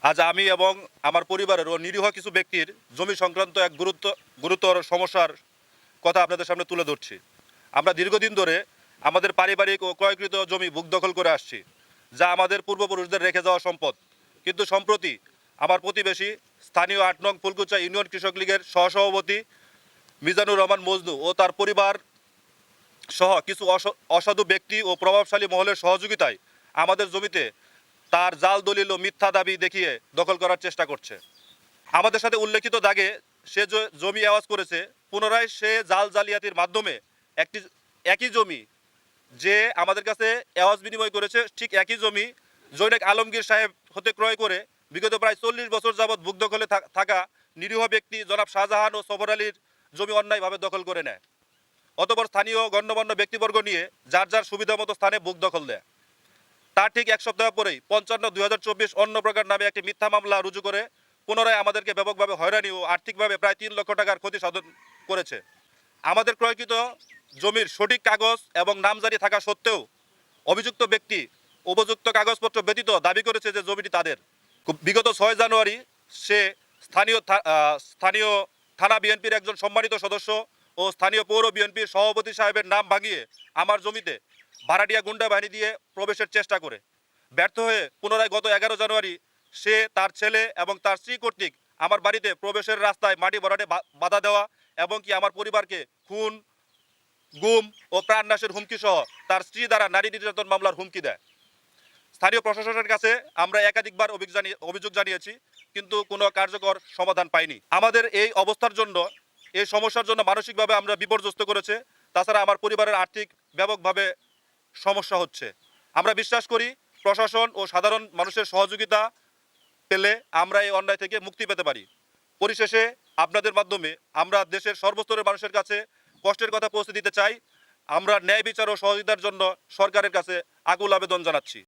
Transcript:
আজ আমি এবং আমার পরিবারের ও নিরীহ কিছু ব্যক্তির জমি সংক্রান্ত এক গুরুতর সমস্যার কথা আপনাদের সামনে তুলে ধরছি। আমরা দীর্ঘদিন ধরে আমাদের পারিবারিক ও ক্রয়কৃত জমি বুক দখল করে আসছি, যা আমাদের পূর্বপুরুষদের রেখে যাওয়া সম্পদ। কিন্তু সম্প্রতি আমার প্রতিবেশী স্থানীয় ৮ নং ফুলকুচা ইউনিয়ন কৃষক লীগের সহসভাপতি মিজানুর রহমান মজনু ও তার পরিবার সহ কিছু অসাধু ব্যক্তি ও প্রভাবশালী মহলের সহযোগিতায় আমাদের জমিতে তার জাল দলিল ও মিথ্যা দাবি দেখিয়ে দখল করার চেষ্টা করছে। আমাদের সাথে উল্লেখিত দাগে সে জমি আওয়াজ করেছে, পুনরায় সে জাল জালিয়াতির মাধ্যমে একই জমি যে আমাদের কাছে আওয়াজ বিনিময় করেছে, ঠিক একই জমি জৈনেক আলমগীর সাহেব হতে ক্রয় করে বিগত প্রায় 40 বছর যাবৎ বুক দখলে থাকা নিরীহ ব্যক্তি জনাব শাহজাহান ও সফর আলীর জমি অন্যায়ভাবে দখল করে নেয়। অতঃপর স্থানীয় গণ্যমান্য ব্যক্তিবর্গ নিয়ে যার যার সুবিধা মতো স্থানে বুক দখল দেয়। তার ঠিক এক সপ্তাহ পরেই 55/2024 অন্য প্রকার নামে একটি মিথ্যা মামলা রুজু করে পুনরায় আমাদেরকে ব্যাপকভাবে হয়রানি ও আর্থিকভাবে প্রায় 3 লক্ষ টাকার ক্ষতি সাধন করেছে। আমাদের ক্রয়কৃত জমির সঠিক কাগজ এবং নামজারি থাকা সত্ত্বেও অভিযুক্ত ব্যক্তি উপযুক্ত কাগজপত্র ব্যতীত দাবি করেছে যে জমিটি তাদের। বিগত 6 জানুয়ারি সে স্থানীয় থানা বিএনপির একজন সম্মানিত সদস্য ও স্থানীয় পৌর বিএনপির সভাপতি সাহেবের নাম ভাঙিয়ে আমার জমিতে ভাড়াটিয়া গুন্ডা বাহিনী দিয়ে প্রবেশের চেষ্টা করে ব্যর্থ হয়ে পুনরায় গত 11 জানুয়ারি সে তার ছেলে এবং তার স্ত্রী কর্তৃক আমার বাড়িতে প্রবেশের রাস্তায় মাটি ভরাটে বাধা দেওয়া এবং কি আমার পরিবারকে খুন, গুম ও প্রাণনাশের হুমকি সহ তার স্ত্রী দ্বারা নারী নির্যাতন মামলার হুমকি দেয়। স্থানীয় প্রশাসনের কাছে আমরা একাধিকবার অভিযোগ জানিয়েছি, কিন্তু কোনো কার্যকর সমাধান পাইনি। আমাদের এই অবস্থার জন্য, এই সমস্যার জন্য মানসিকভাবে আমরা বিপর্যস্ত করেছে। তাছাড়া আমার পরিবারের আর্থিক ব্যাপকভাবে সমস্যা হচ্ছে। আমরা বিশ্বাস করি প্রশাসন ও সাধারণ মানুষের সহযোগিতা পেলে আমরা এই অন্যায় থেকে মুক্তি পেতে পারি। পরিশেষে আপনাদের মাধ্যমে আমরা দেশের সর্বস্তরের মানুষের কাছে কষ্টের কথা পৌঁছে দিতে চাই। আমরা ন্যায় বিচার ও সহযোগিতার জন্য সরকারের কাছে আকুল আবেদন জানাচ্ছি।